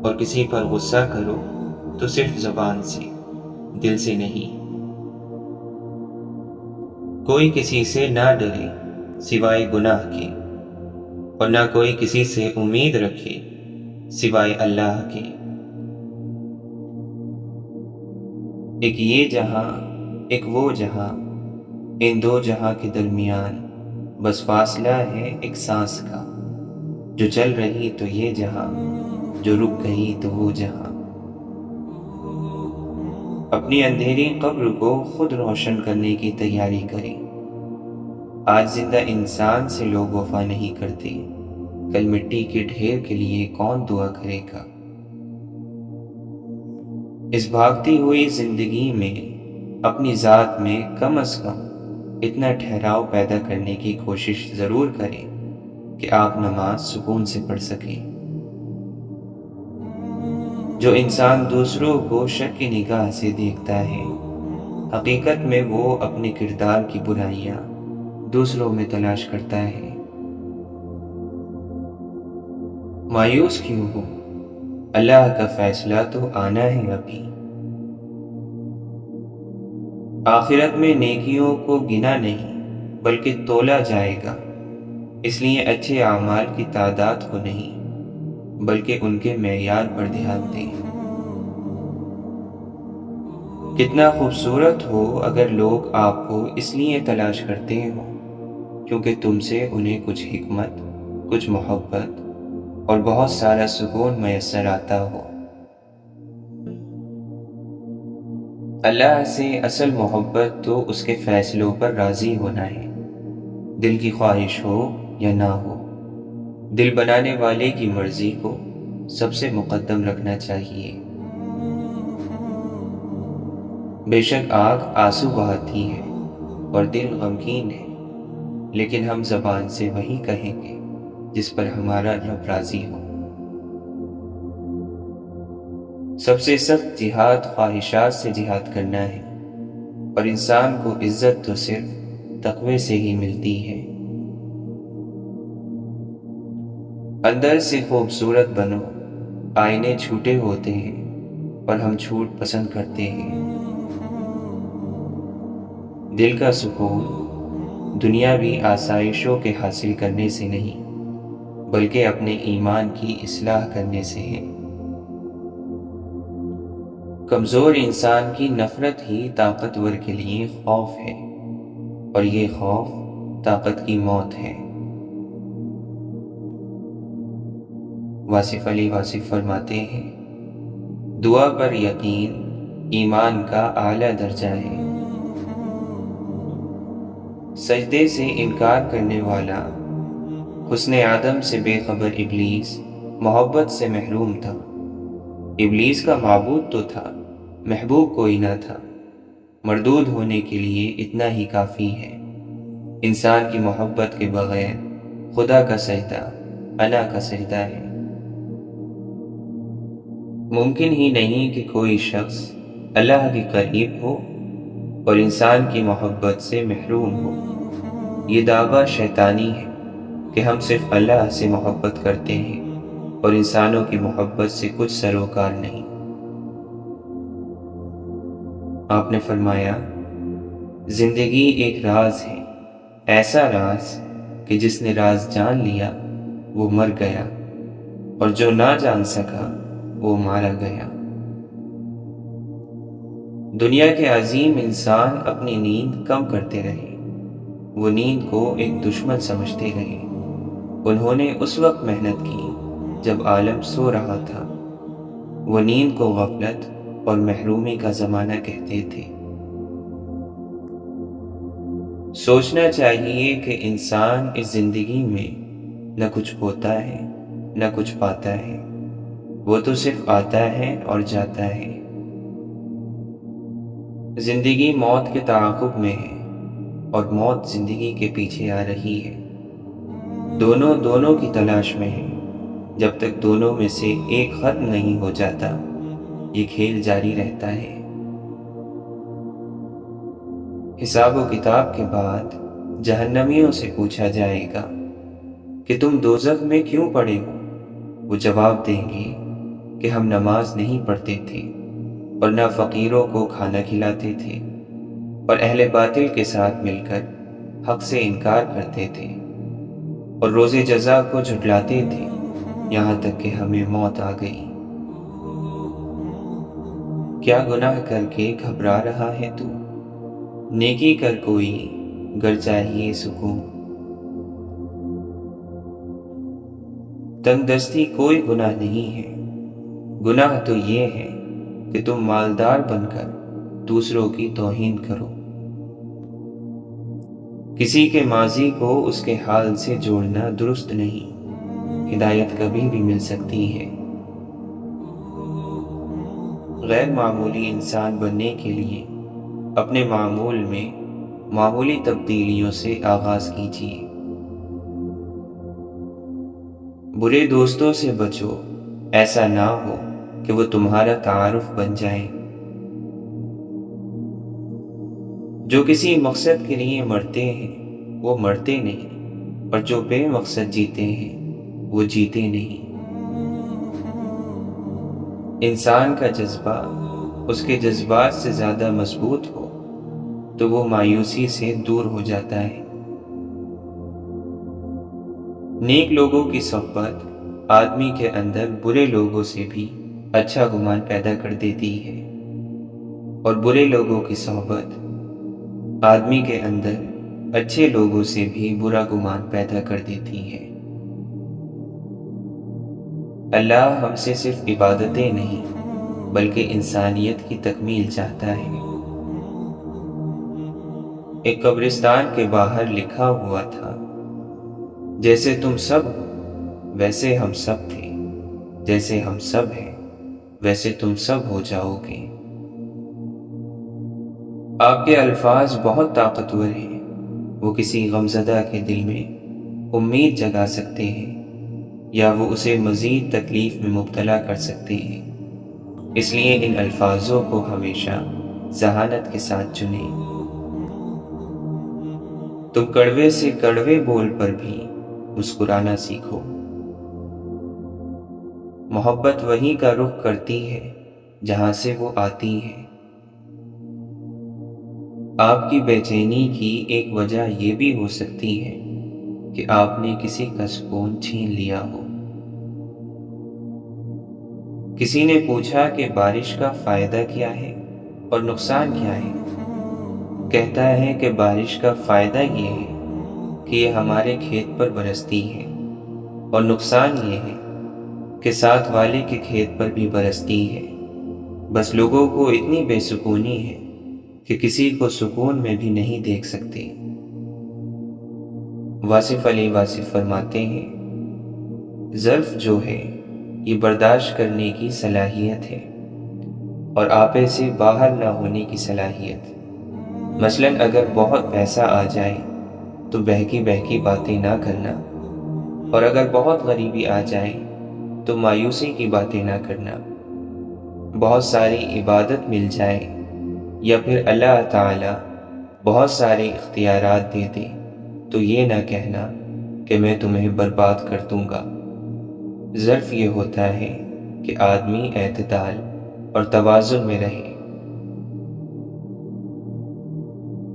اور کسی پر غصہ کرو تو صرف زبان سے، دل سے نہیں۔ کوئی کسی سے نہ ڈرے سوائے گناہ کے، اور نہ کوئی کسی سے امید رکھے سوائے اللہ کے۔ ایک یہ جہاں ایک وہ جہاں، ان دو جہاں کے درمیان بس فاصلہ ہے ایک سانس کا، جو چل رہی تو یہ جہاں، جو رک گئی تو وہ جہاں۔ اپنی اندھیری قبر کو خود روشن کرنے کی تیاری کریں۔ آج زندہ انسان سے لوگ وفا نہیں کرتے، کل مٹی کے ڈھیر کے لیے کون دعا کرے گا؟ اس بھاگتی ہوئی زندگی میں اپنی ذات میں کم از کم اتنا ٹھہراؤ پیدا کرنے کی کوشش ضرور کریں کہ آپ نماز سکون سے پڑھ سکیں۔ جو انسان دوسروں کو شک کی نگاہ سے دیکھتا ہے، حقیقت میں وہ اپنے کردار کی برائیاں دوسروں میں تلاش کرتا ہے۔ مایوس کیوں ہو؟ اللہ کا فیصلہ تو آنا ہے ابھی۔ آخرت میں نیکیوں کو گنا نہیں بلکہ تولا جائے گا، اس لیے اچھے اعمال کی تعداد کو نہیں بلکہ ان کے معیار پر دھیان دیں۔ کتنا خوبصورت ہو اگر لوگ آپ کو اس لیے تلاش کرتے ہوں کیونکہ تم سے انہیں کچھ حکمت، کچھ محبت اور بہت سارا سکون میسر آتا ہو۔ اللہ سے اصل محبت تو اس کے فیصلوں پر راضی ہونا ہے، دل کی خواہش ہو یا نہ ہو۔ دل بنانے والے کی مرضی کو سب سے مقدم رکھنا چاہیے۔ بے شک آنکھ آنسو بہاتی ہے اور دل غمگین ہے، لیکن ہم زبان سے وہی کہیں گے جس پر ہمارا رب راضی ہو۔ سب سے سخت جہاد خواہشات سے جہاد کرنا ہے، اور انسان کو عزت تو صرف تقوی سے ہی ملتی ہے۔ اندر سے خوبصورت بنو، آئینے چھوٹے ہوتے ہیں اور ہم چھوٹ پسند کرتے ہیں۔ دل کا سکون دنیاوی آسائشوں کے حاصل کرنے سے نہیں بلکہ اپنے ایمان کی اصلاح کرنے سے ہے۔ کمزور انسان کی نفرت ہی طاقتور کے لیے خوف ہے، اور یہ خوف طاقت کی موت ہے۔ واصف علی واصف فرماتے ہیں، دعا پر یقین ایمان کا اعلیٰ درجہ ہے۔ سجدے سے انکار کرنے والا حسن آدم سے بے خبر ابلیس محبت سے محروم تھا۔ ابلیس کا معبود تو تھا، محبوب کوئی نہ تھا۔ مردود ہونے کے لیے اتنا ہی کافی ہے۔ انسان کی محبت کے بغیر خدا کا سجدہ انا کا سجدہ ہے۔ ممکن ہی نہیں کہ کوئی شخص اللہ کے قریب ہو اور انسان کی محبت سے محروم ہو۔ یہ دعویٰ شیطانی ہے کہ ہم صرف اللہ سے محبت کرتے ہیں اور انسانوں کی محبت سے کچھ سروکار نہیں۔ آپ نے فرمایا، زندگی ایک راز ہے، ایسا راز کہ جس نے راز جان لیا وہ مر گیا، اور جو نہ جان سکا وہ مارا گیا۔ دنیا کے عظیم انسان اپنی نیند کم کرتے رہے، وہ نیند کو ایک دشمن سمجھتے رہے۔ انہوں نے اس وقت محنت کی جب عالم سو رہا تھا۔ وہ نیند کو غفلت اور محرومی کا زمانہ کہتے تھے۔ سوچنا چاہیے کہ انسان اس زندگی میں نہ کچھ ہوتا ہے نہ کچھ پاتا ہے، وہ تو صرف آتا ہے اور جاتا ہے۔ زندگی موت کے تعاقب میں ہے اور موت زندگی کے پیچھے آ رہی ہے۔ دونوں دونوں کی تلاش میں ہیں۔ جب تک دونوں میں سے ایک ختم نہیں ہو جاتا یہ کھیل جاری رہتا ہے۔ حساب و کتاب کے بعد جہنمیوں سے پوچھا جائے گا کہ تم دوزخ میں کیوں پڑے ہو؟ وہ جواب دیں گے کہ ہم نماز نہیں پڑھتے تھے اور نہ فقیروں کو کھانا کھلاتے تھے اور اہل باطل کے ساتھ مل کر حق سے انکار کرتے تھے اور روز جزا کو جھٹلاتے تھے یہاں تک کہ ہمیں موت آ گئی۔ کیا گناہ کر کے گھبرا رہا ہے تو؟ نیکی کر کوئی گر چاہیے سکون۔ تنگ دستی کوئی گناہ نہیں ہے، گناہ تو یہ ہے کہ تم مالدار بن کر دوسروں کی توہین کرو۔ کسی کے ماضی کو اس کے حال سے جوڑنا درست نہیں، ہدایت کبھی بھی مل سکتی ہے۔ غیر معمولی انسان بننے کے لیے اپنے معمول میں معمولی تبدیلیوں سے آغاز کیجیے۔ برے دوستوں سے بچو، ایسا نہ ہو کہ وہ تمہارا تعارف بن جائیں۔ جو کسی مقصد کے لیے مرتے ہیں وہ مرتے نہیں، اور جو بے مقصد جیتے ہیں وہ جیتے نہیں۔ انسان کا جذبہ اس کے جذبات سے زیادہ مضبوط ہو تو وہ مایوسی سے دور ہو جاتا ہے۔ نیک لوگوں کی صحبت آدمی کے اندر برے لوگوں سے بھی اچھا گمان پیدا کر دیتی ہے، اور برے لوگوں کی صحبت آدمی کے اندر اچھے لوگوں سے بھی برا گمان پیدا کر دیتی ہے۔ اللہ ہم سے صرف عبادتیں نہیں بلکہ انسانیت کی تکمیل چاہتا ہے۔ ایک قبرستان کے باہر لکھا ہوا تھا، جیسے تم سب ہو ویسے ہم سب تھے، جیسے ہم سب ہیں ویسے تم سب ہو جاؤ گے۔ آپ کے الفاظ بہت طاقتور ہیں، وہ کسی غمزدہ کے دل میں امید جگا سکتے ہیں یا وہ اسے مزید تکلیف میں مبتلا کر سکتے ہیں۔ اس لیے ان الفاظوں کو ہمیشہ ذہانت کے ساتھ چنیں۔ تم کڑوے سے کڑوے بول پر بھی مسکرانا سیکھو۔ محبت وہیں کا رخ کرتی ہے جہاں سے وہ آتی ہے۔ آپ کی بے چینی کی ایک وجہ یہ بھی ہو سکتی ہے کہ آپ نے کسی کا سکون چھین لیا ہو۔ کسی نے پوچھا کہ بارش کا فائدہ کیا ہے اور نقصان کیا ہے؟ کہتا ہے کہ بارش کا فائدہ یہ ہے کہ یہ ہمارے کھیت پر برستی ہے، اور نقصان یہ ہے کہ ساتھ والے کے کھیت پر بھی برستی ہے۔ بس لوگوں کو اتنی بے سکونی ہے کہ کسی کو سکون میں بھی نہیں دیکھ سکتے۔ واصف علی واصف فرماتے ہیں، ظرف جو ہے یہ برداشت کرنے کی صلاحیت ہے اور آپے سے باہر نہ ہونے کی صلاحیت۔ مثلاً اگر بہت پیسہ آ جائے تو بہکی بہکی باتیں نہ کرنا، اور اگر بہت غریبی آ جائے تو مایوسی کی باتیں نہ کرنا۔ بہت ساری عبادت مل جائے یا پھر اللہ تعالی بہت سارے اختیارات دے دے تو یہ نہ کہنا کہ میں تمہیں برباد کر دوں گا۔ ظرف یہ ہوتا ہے کہ آدمی اعتدال اور توازن میں رہے۔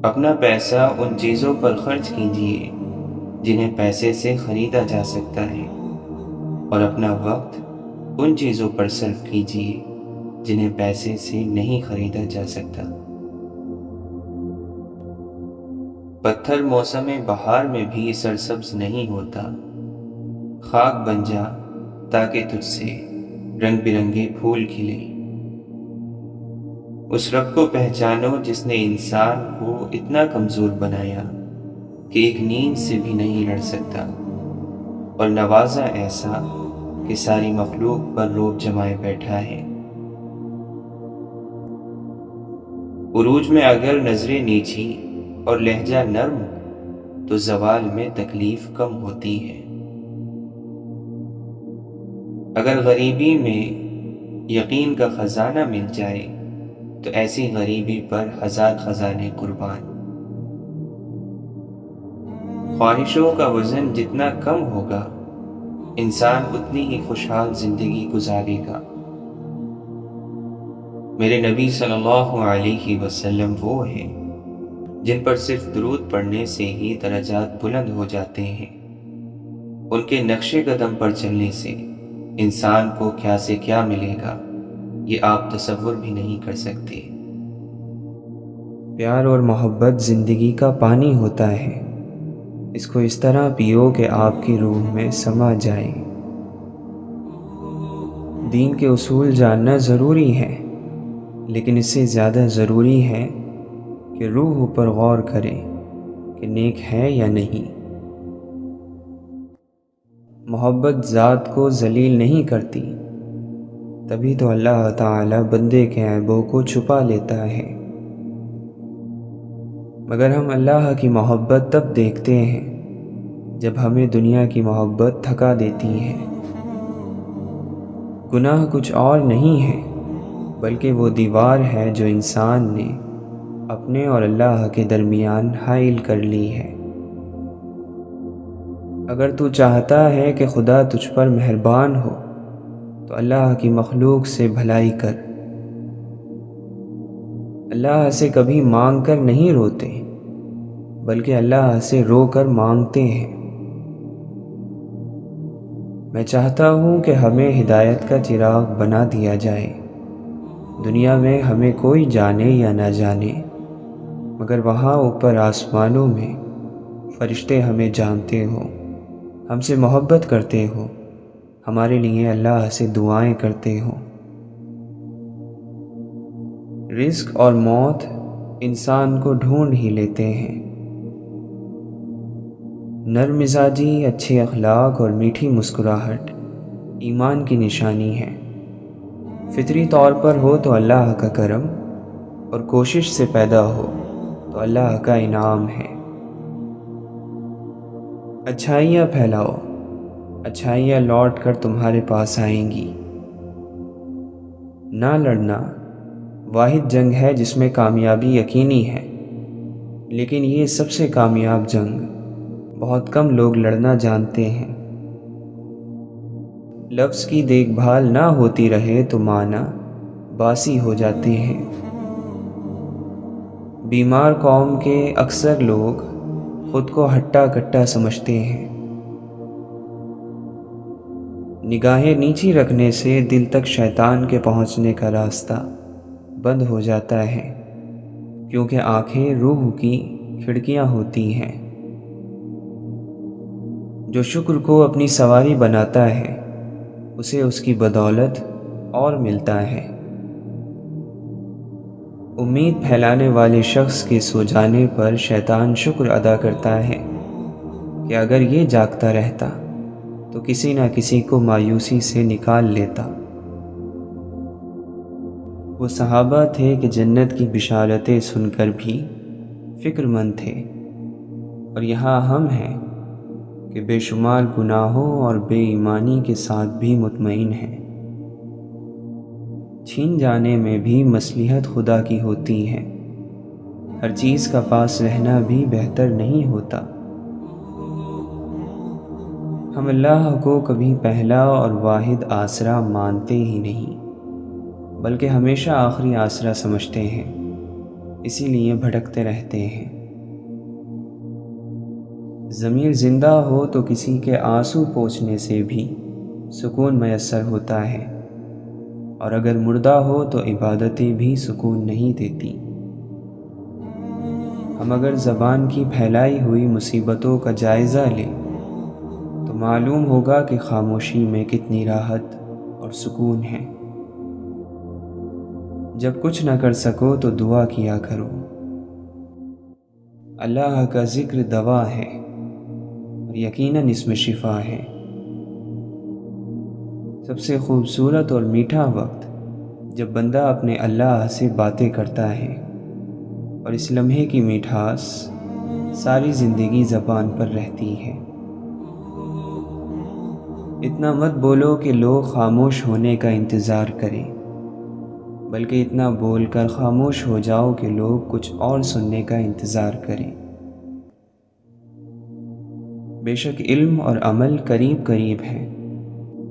اپنا پیسہ ان چیزوں پر خرچ کیجیے جنہیں پیسے سے خریدا جا سکتا ہے، اور اپنا وقت ان چیزوں پر صرف کیجیے جنہیں پیسے سے نہیں خریدا جا سکتا۔ پتھر موسم بہار میں بھی سرسبز نہیں ہوتا، خاک بن جا تاکہ تجھ سے رنگ برنگے پھول کھلیں۔ اس رب کو پہچانو جس نے انسان کو اتنا کمزور بنایا کہ ایک نیند سے بھی نہیں لڑ سکتا، اور نوازا ایسا کہ ساری مخلوق پر روب جمائے بیٹھا ہے۔ عروج میں اگر نظریں نیچی اور لہجہ نرم تو زوال میں تکلیف کم ہوتی ہے۔ اگر غریبی میں یقین کا خزانہ مل جائے تو ایسی غریبی پر 1000 خزانے قربان۔ خواہشوں کا وزن جتنا کم ہوگا انسان اتنی ہی خوشحال زندگی گزارے گا۔ میرے نبی صلی اللہ علیہ وسلم وہ ہیں جن پر صرف درود پڑھنے سے ہی درجات بلند ہو جاتے ہیں۔ ان کے نقش قدم پر چلنے سے انسان کو کیا سے کیا ملے گا یہ آپ تصور بھی نہیں کر سکتے۔ پیار اور محبت زندگی کا پانی ہوتا ہے، اس کو اس طرح پیو کہ آپ کی روح میں سما جائے۔ دین کے اصول جاننا ضروری ہے، لیکن اس سے زیادہ ضروری ہے کہ روح پر غور کریں کہ نیک ہے یا نہیں۔ محبت ذات کو ذلیل نہیں کرتی، تبھی تو اللہ تعالی بندے کے عیبوں کو چھپا لیتا ہے۔ مگر ہم اللہ کی محبت تب دیکھتے ہیں جب ہمیں دنیا کی محبت تھکا دیتی ہے۔ گناہ کچھ اور نہیں ہے بلکہ وہ دیوار ہے جو انسان نے اپنے اور اللہ کے درمیان حائل کر لی ہے۔ اگر تو چاہتا ہے کہ خدا تجھ پر مہربان ہو تو اللہ کی مخلوق سے بھلائی کر۔ اللہ سے کبھی مانگ کر نہیں روتے بلکہ اللہ سے رو کر مانگتے ہیں۔ میں چاہتا ہوں کہ ہمیں ہدایت کا چراغ بنا دیا جائے۔ دنیا میں ہمیں کوئی جانے یا نہ جانے، مگر وہاں اوپر آسمانوں میں فرشتے ہمیں جانتے ہو، ہم سے محبت کرتے ہو، ہمارے لیے اللہ سے دعائیں کرتے ہو۔ رزق اور موت انسان کو ڈھونڈ ہی لیتے ہیں۔ نرم مزاجی، اچھے اخلاق اور میٹھی مسکراہٹ ایمان کی نشانی ہے۔ فطری طور پر ہو تو اللہ کا کرم، اور کوشش سے پیدا ہو تو اللہ کا انعام ہے۔ اچھائیاں پھیلاؤ، اچھائیاں لوٹ کر تمہارے پاس آئیں گی۔ نہ لڑنا واحد جنگ ہے جس میں کامیابی یقینی ہے، لیکن یہ سب سے کامیاب جنگ بہت کم لوگ لڑنا جانتے ہیں۔ لفظ کی دیکھ بھال نہ ہوتی رہے تو معنی باسی ہو جاتے ہیں۔ بیمار قوم کے اکثر لوگ خود کو ہٹا کٹا سمجھتے ہیں۔ نگاہیں نیچی رکھنے سے دل تک شیطان کے پہنچنے کا راستہ بند ہو جاتا ہے، کیونکہ آنکھیں روح کی کھڑکیاں ہوتی ہیں۔ جو شکر کو اپنی سواری بناتا ہے اسے اس کی بدولت اور ملتا ہے۔ امید پھیلانے والے شخص کے سو جانے پر شیطان شکر ادا کرتا ہے کہ اگر یہ جاگتا رہتا تو کسی نہ کسی کو مایوسی سے نکال لیتا۔ وہ صحابہ تھے کہ جنت کی بشارتیں سن کر بھی فکر مند تھے، اور یہاں ہم ہیں کہ بے شمار گناہوں اور بے ایمانی کے ساتھ بھی مطمئن ہیں۔ چھین جانے میں بھی مصلحت خدا کی ہوتی ہے، ہر چیز کا پاس رہنا بھی بہتر نہیں ہوتا۔ ہم اللہ کو کبھی پہلا اور واحد آسرا مانتے ہی نہیں، بلکہ ہمیشہ آخری آسرا سمجھتے ہیں، اسی لیے بھٹکتے رہتے ہیں۔ ضمیر زندہ ہو تو کسی کے آنسو پوچھنے سے بھی سکون میسر ہوتا ہے، اور اگر مردہ ہو تو عبادتیں بھی سکون نہیں دیتی۔ ہم اگر زبان کی پھیلائی ہوئی مصیبتوں کا جائزہ لیں تو معلوم ہوگا کہ خاموشی میں کتنی راحت اور سکون ہے۔ جب کچھ نہ کر سکو تو دعا کیا کرو۔ اللہ کا ذکر دوا ہے اور یقیناً اس میں شفا ہے۔ سب سے خوبصورت اور میٹھا وقت جب بندہ اپنے اللہ سے باتیں کرتا ہے، اور اس لمحے کی مٹھاس ساری زندگی زبان پر رہتی ہے۔ اتنا مت بولو کہ لوگ خاموش ہونے کا انتظار کریں، بلکہ اتنا بول کر خاموش ہو جاؤ کہ لوگ کچھ اور سننے کا انتظار کریں۔ بے شک علم اور عمل قریب قریب ہیں،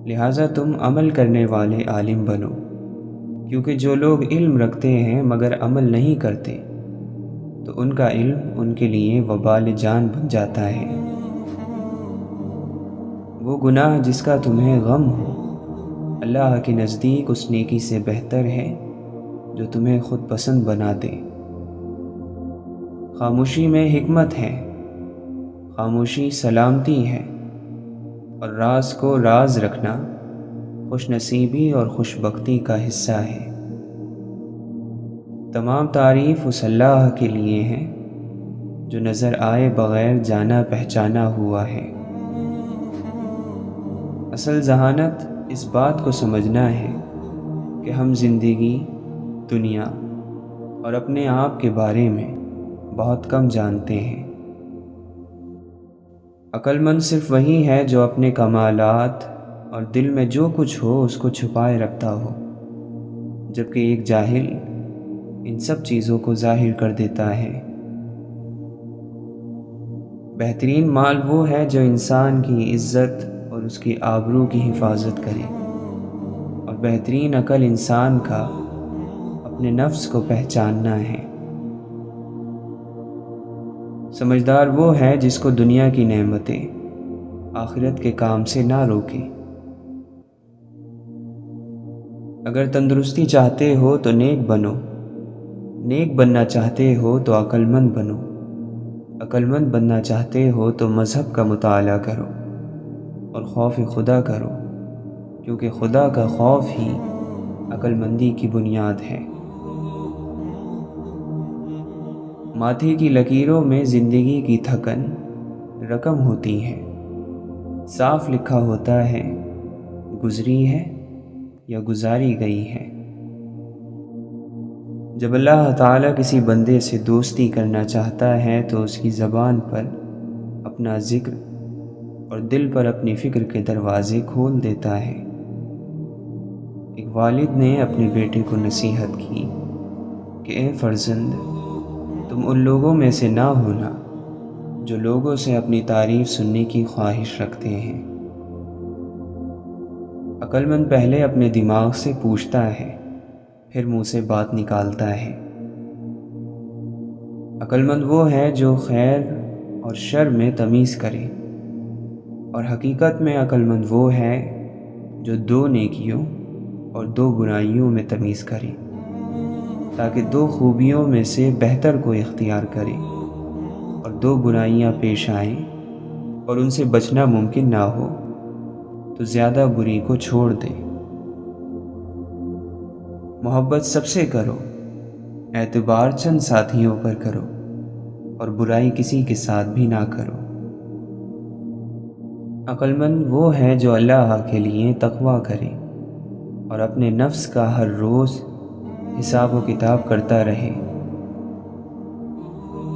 لہٰذا تم عمل کرنے والے عالم بنو، کیونکہ جو لوگ علم رکھتے ہیں مگر عمل نہیں کرتے تو ان کا علم ان کے لیے وبال جان بن جاتا ہے۔ وہ گناہ جس کا تمہیں غم ہو اللہ کے نزدیک اس نیکی سے بہتر ہے جو تمہیں خود پسند بنا دے۔ خاموشی میں حکمت ہے، خاموشی سلامتی ہے، اور راز کو راز رکھنا خوش نصیبی اور خوش بختی کا حصہ ہے۔ تمام تعریف اس اللہ کے لیے ہے جو نظر آئے بغیر جانا پہچانا ہوا ہے۔ اصل ذہانت اس بات کو سمجھنا ہے کہ ہم زندگی، دنیا اور اپنے آپ کے بارے میں بہت کم جانتے ہیں۔ عقل مند صرف وہی ہے جو اپنے کمالات اور دل میں جو کچھ ہو اس کو چھپائے رکھتا ہو، جبکہ ایک جاہل ان سب چیزوں کو ظاہر کر دیتا ہے۔ بہترین مال وہ ہے جو انسان کی عزت اور اس کی آبرو کی حفاظت کرے، اور بہترین عقل انسان کا اپنے نفس کو پہچاننا ہے۔ سمجھدار وہ ہے جس کو دنیا کی نعمتیں آخرت کے کام سے نہ روکیں۔ اگر تندرستی چاہتے ہو تو نیک بنو، نیک بننا چاہتے ہو تو عقل مند بنو، عقل مند بننا چاہتے ہو تو مذہب کا مطالعہ کرو اور خوف خدا کرو، کیونکہ خدا کا خوف ہی عقل مندی کی بنیاد ہے۔ ماتھے کی لکیروں میں زندگی کی تھکن رقم ہوتی ہے، صاف لکھا ہوتا ہے گزری ہے یا گزاری گئی ہے۔ جب اللہ تعالیٰ کسی بندے سے دوستی کرنا چاہتا ہے تو اس کی زبان پر اپنا ذکر اور دل پر اپنی فکر کے دروازے کھول دیتا ہے۔ ایک والد نے اپنے بیٹے کو نصیحت کی کہ اے فرزند، تم ان لوگوں میں سے نہ ہونا جو لوگوں سے اپنی تعریف سننے کی خواہش رکھتے ہیں۔ عقل مند پہلے اپنے دماغ سے پوچھتا ہے، پھر منہ سے بات نکالتا ہے۔ عقل مند وہ ہے جو خیر اور شر میں تمیز کرے، اور حقیقت میں عقل مند وہ ہے جو دو نیکیوں اور دو برائیوں میں تمیز کرے، تاکہ دو خوبیوں میں سے بہتر کو اختیار کرے اور دو برائیاں پیش آئیں اور ان سے بچنا ممکن نہ ہو تو زیادہ بری کو چھوڑ دے۔ محبت سب سے کرو، اعتبار چند ساتھیوں پر کرو، اور برائی کسی کے ساتھ بھی نہ کرو۔ عقل مند وہ ہے جو اللہ کے لیے تقویٰ کرے اور اپنے نفس کا ہر روز حساب و کتاب کرتا رہے۔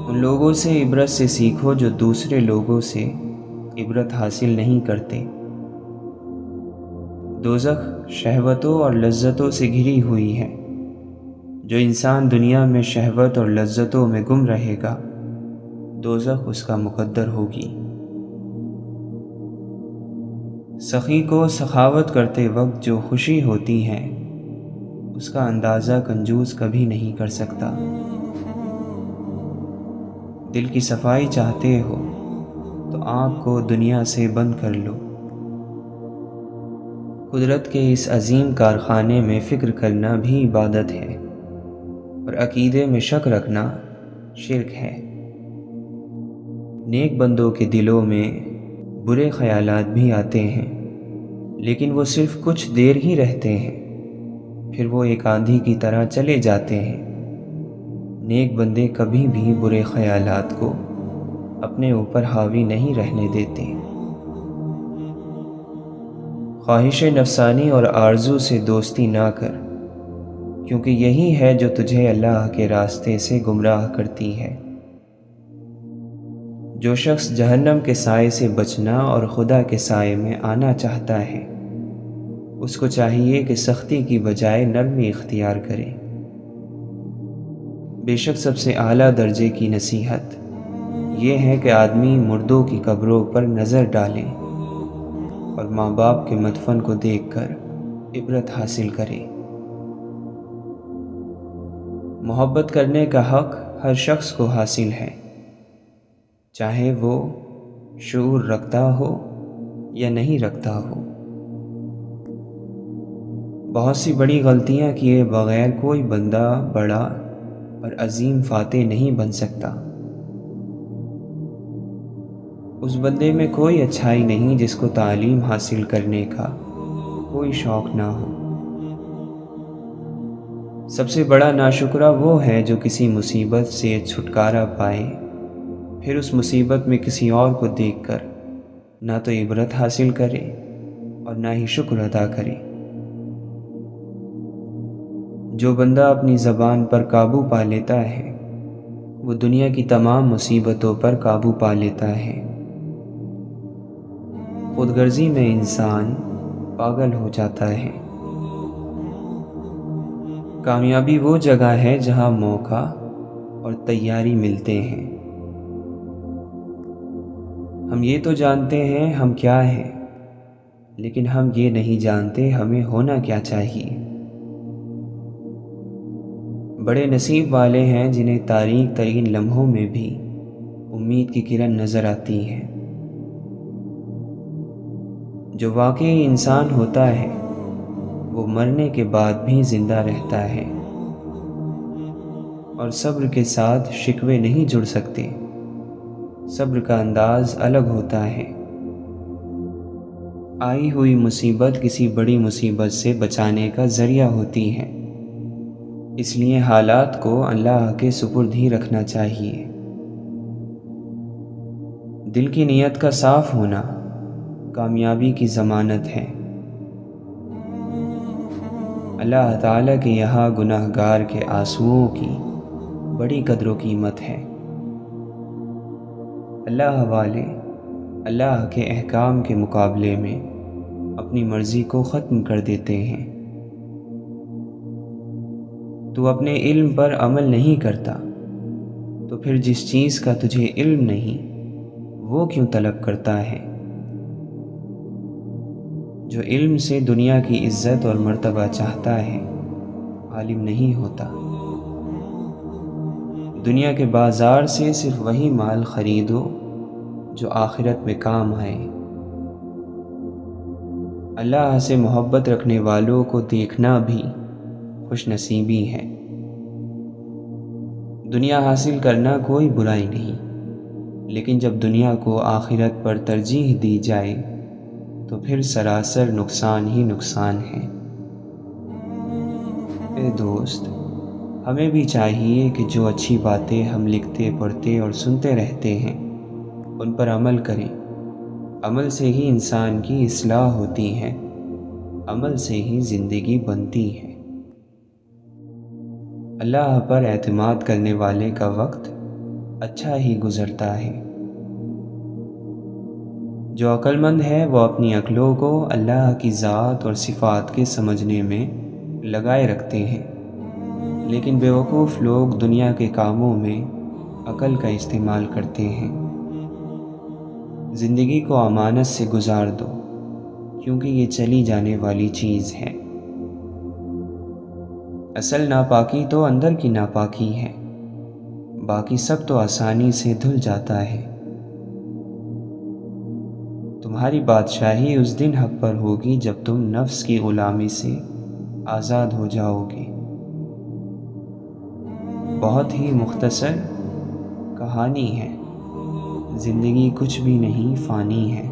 ان لوگوں سے عبرت سے سیکھو جو دوسرے لوگوں سے عبرت حاصل نہیں کرتے۔ دوزخ شہوتوں اور لذتوں سے گھری ہوئی ہے، جو انسان دنیا میں شہوت اور لذتوں میں گم رہے گا دوزخ اس کا مقدر ہوگی۔ سخی کو سخاوت کرتے وقت جو خوشی ہوتی ہے اس کا اندازہ کنجوس کبھی نہیں کر سکتا۔ دل کی صفائی چاہتے ہو تو آنکھ کو دنیا سے بند کر لو۔ قدرت کے اس عظیم کارخانے میں فکر کرنا بھی عبادت ہے، اور عقیدے میں شک رکھنا شرک ہے۔ نیک بندوں کے دلوں میں برے خیالات بھی آتے ہیں، لیکن وہ صرف کچھ دیر ہی رہتے ہیں، پھر وہ ایک آندھی کی طرح چلے جاتے ہیں۔ نیک بندے کبھی بھی برے خیالات کو اپنے اوپر حاوی نہیں رہنے دیتے۔ خواہش نفسانی اور آرزو سے دوستی نہ کر، کیونکہ یہی ہے جو تجھے اللہ کے راستے سے گمراہ کرتی ہے۔ جو شخص جہنم کے سائے سے بچنا اور خدا کے سائے میں آنا چاہتا ہے، اس کو چاہیے کہ سختی کی بجائے نرمی اختیار کرے۔ بے شک سب سے اعلیٰ درجے کی نصیحت یہ ہے کہ آدمی مردوں کی قبروں پر نظر ڈالے اور ماں باپ کے مدفن کو دیکھ کر عبرت حاصل کرے۔ محبت کرنے کا حق ہر شخص کو حاصل ہے، چاہے وہ شعور رکھتا ہو یا نہیں رکھتا ہو۔ بہت سی بڑی غلطیاں کیے بغیر کوئی بندہ بڑا اور عظیم فاتح نہیں بن سکتا۔ اس بندے میں کوئی اچھائی نہیں جس کو تعلیم حاصل کرنے کا کوئی شوق نہ ہو۔ سب سے بڑا ناشکرہ وہ ہے جو کسی مصیبت سے چھٹکارا پائے، پھر اس مصیبت میں کسی اور کو دیکھ کر نہ تو عبرت حاصل کرے اور نہ ہی شکر ادا کرے۔ جو بندہ اپنی زبان پر قابو پا لیتا ہے، وہ دنیا کی تمام مصیبتوں پر قابو پا لیتا ہے۔ خود غرضی میں انسان پاگل ہو جاتا ہے۔ کامیابی وہ جگہ ہے جہاں موقع اور تیاری ملتے ہیں۔ ہم یہ تو جانتے ہیں ہم کیا ہیں، لیکن ہم یہ نہیں جانتے ہمیں ہونا کیا چاہیے۔ بڑے نصیب والے ہیں جنہیں تاریک ترین لمحوں میں بھی امید کی کرن نظر آتی ہے۔ جو واقعی انسان ہوتا ہے وہ مرنے کے بعد بھی زندہ رہتا ہے، اور صبر کے ساتھ شکوے نہیں جڑ سکتے۔ صبر کا انداز الگ ہوتا ہے۔ آئی ہوئی مصیبت کسی بڑی مصیبت سے بچانے کا ذریعہ ہوتی ہے، اس لیے حالات کو اللہ کے سپرد ہی رکھنا چاہیے۔ دل کی نیت کا صاف ہونا کامیابی کی ضمانت ہے۔ اللہ تعالیٰ کے یہاں گناہ گار کے آنسوؤں کی بڑی قدر و قیمت ہے۔ اللہ والے اللہ کے احکام کے مقابلے میں اپنی مرضی کو ختم کر دیتے ہیں۔ تو اپنے علم پر عمل نہیں کرتا، تو پھر جس چیز کا تجھے علم نہیں وہ کیوں طلب کرتا ہے؟ جو علم سے دنیا کی عزت اور مرتبہ چاہتا ہے، عالم نہیں ہوتا۔ دنیا کے بازار سے صرف وہی مال خریدو جو آخرت میں کام آئے۔ اللہ سے محبت رکھنے والوں کو دیکھنا بھی خوش نصیبی ہے۔ دنیا حاصل کرنا کوئی برائی نہیں، لیکن جب دنیا کو آخرت پر ترجیح دی جائے تو پھر سراسر نقصان ہی نقصان ہے۔ اے دوست، ہمیں بھی چاہیے کہ جو اچھی باتیں ہم لکھتے پڑھتے اور سنتے رہتے ہیں ان پر عمل کریں۔ عمل سے ہی انسان کی اصلاح ہوتی ہے، عمل سے ہی زندگی بنتی ہے۔ اللہ پر اعتماد کرنے والے کا وقت اچھا ہی گزرتا ہے۔ جو عقل مند ہے وہ اپنی عقلوں کو اللہ کی ذات اور صفات کے سمجھنے میں لگائے رکھتے ہیں، لیکن بیوقوف لوگ دنیا کے کاموں میں عقل کا استعمال کرتے ہیں۔ زندگی کو امانت سے گزار دو، کیونکہ یہ چلی جانے والی چیز ہے۔ اصل ناپاکی تو اندر کی ناپاکی ہے، باقی سب تو آسانی سے دھل جاتا ہے۔ تمہاری بادشاہی اس دن حق پر ہوگی جب تم نفس کی غلامی سے آزاد ہو جاؤ گے۔ بہت ہی مختصر کہانی ہے، زندگی کچھ بھی نہیں فانی ہے۔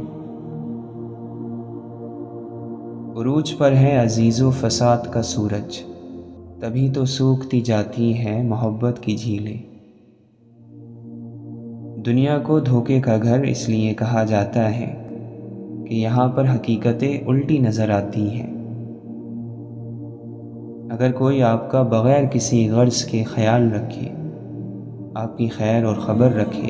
عروج پر ہے عزیز و فساد کا سورج، تبھی تو سوکھتی جاتی ہے محبت کی جھیلیں۔ دنیا کو دھوکے کا گھر اس لیے کہا جاتا ہے کہ یہاں پر حقیقتیں الٹی نظر آتی ہیں۔ اگر کوئی آپ کا بغیر کسی غرض کے خیال رکھے، آپ کی خیر اور خبر رکھے،